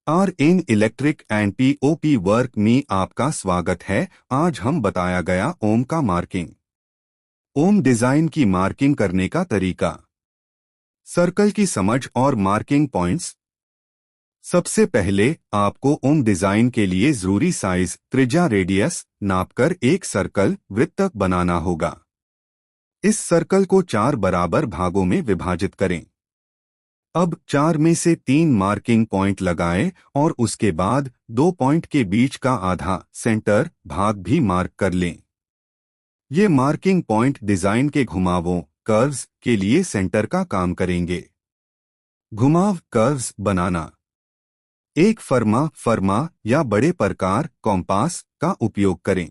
Are N electric and POP work में आपका स्वागत है। आज हम बताया गया ओम का मार्किंग। ओम डिजाइन की मार्किंग करने का तरीका, सर्कल की समझ और मार्किंग पॉइंट्स। सबसे पहले आपको ओम डिजाइन के लिए जरूरी साइज, त्रिज्या, रेडियस नापकर एक सर्कल वृत्त बनाना होगा। इस सर्कल को 4 बराबर भागों में विभाजित करें। अब 4 में से 3 मार्किंग पॉइंट लगाएं और उसके बाद 2 पॉइंट के बीच का आधा सेंटर भाग भी मार्क कर लें। ये मार्किंग पॉइंट डिजाइन के घुमावों, कर्व्स के लिए सेंटर का काम करेंगे। घुमाव कर्व्स बनाना, एक फर्मा या बड़े प्रकार कॉम्पास का उपयोग करें।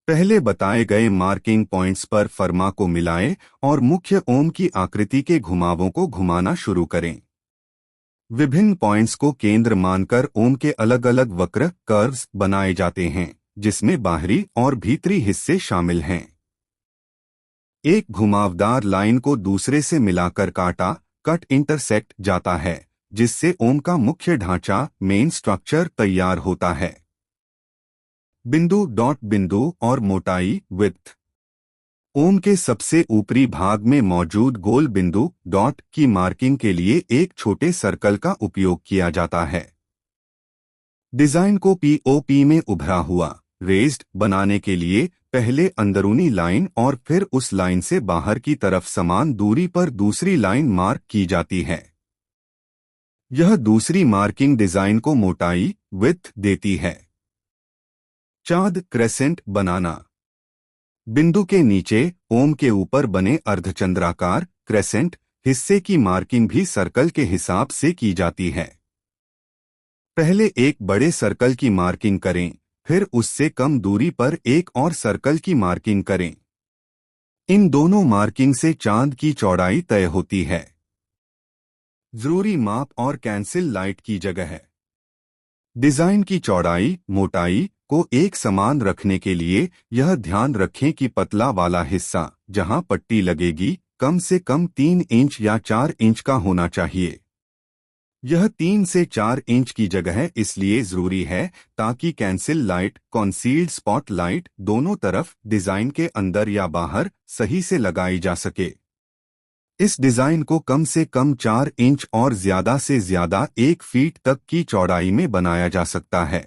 पहले बताए गए मार्किंग पॉइंट्स पर फर्मा को मिलाएं और मुख्य ओम की आकृति के घुमावों को घुमाना शुरू करें। विभिन्न पॉइंट्स को केंद्र मानकर ओम के अलग अलग वक्र कर्व्स बनाए जाते हैं, जिसमें बाहरी और भीतरी हिस्से शामिल हैं। एक घुमावदार लाइन को दूसरे से मिलाकर कट इंटरसेक्ट जाता है, जिससे ओम का मुख्य ढांचा मेन स्ट्रक्चर तैयार होता है। बिंदु और मोटाई विड्थ। ओम के सबसे ऊपरी भाग में मौजूद गोल बिंदु डॉट की मार्किंग के लिए एक छोटे सर्कल का उपयोग किया जाता है। डिजाइन को पीओपी में उभरा हुआ रेज्ड बनाने के लिए पहले अंदरूनी लाइन और फिर उस लाइन से बाहर की तरफ समान दूरी पर दूसरी लाइन मार्क की जाती है। यह दूसरी मार्किंग डिजाइन को मोटाई विड्थ देती है। चाँद क्रेसेंट बनाना, बिंदु के नीचे ओम के ऊपर बने अर्धचंद्राकार क्रेसेंट हिस्से की मार्किंग भी सर्कल के हिसाब से की जाती है। पहले एक बड़े सर्कल की मार्किंग करें, फिर उससे कम दूरी पर एक और सर्कल की मार्किंग करें। इन दोनों मार्किंग से चाँद की चौड़ाई तय होती है। जरूरी माप और कैंसिल लाइट की जगह है। डिजाइन की चौड़ाई, मोटाई को एक समान रखने के लिए यह ध्यान रखें कि पतला वाला हिस्सा जहां पट्टी लगेगी कम से कम 3 इंच या 4 इंच का होना चाहिए। यह 3 से 4 इंच की जगह इसलिए जरूरी है ताकि cancel light, concealed spot light दोनों तरफ डिजाइन के अंदर या बाहर सही से लगाई जा सके। इस डिजाइन को कम से कम 4 इंच और ज्यादा से ज्यादा 1 फीट तक की चौड़ाई में बनाया जा सकता है।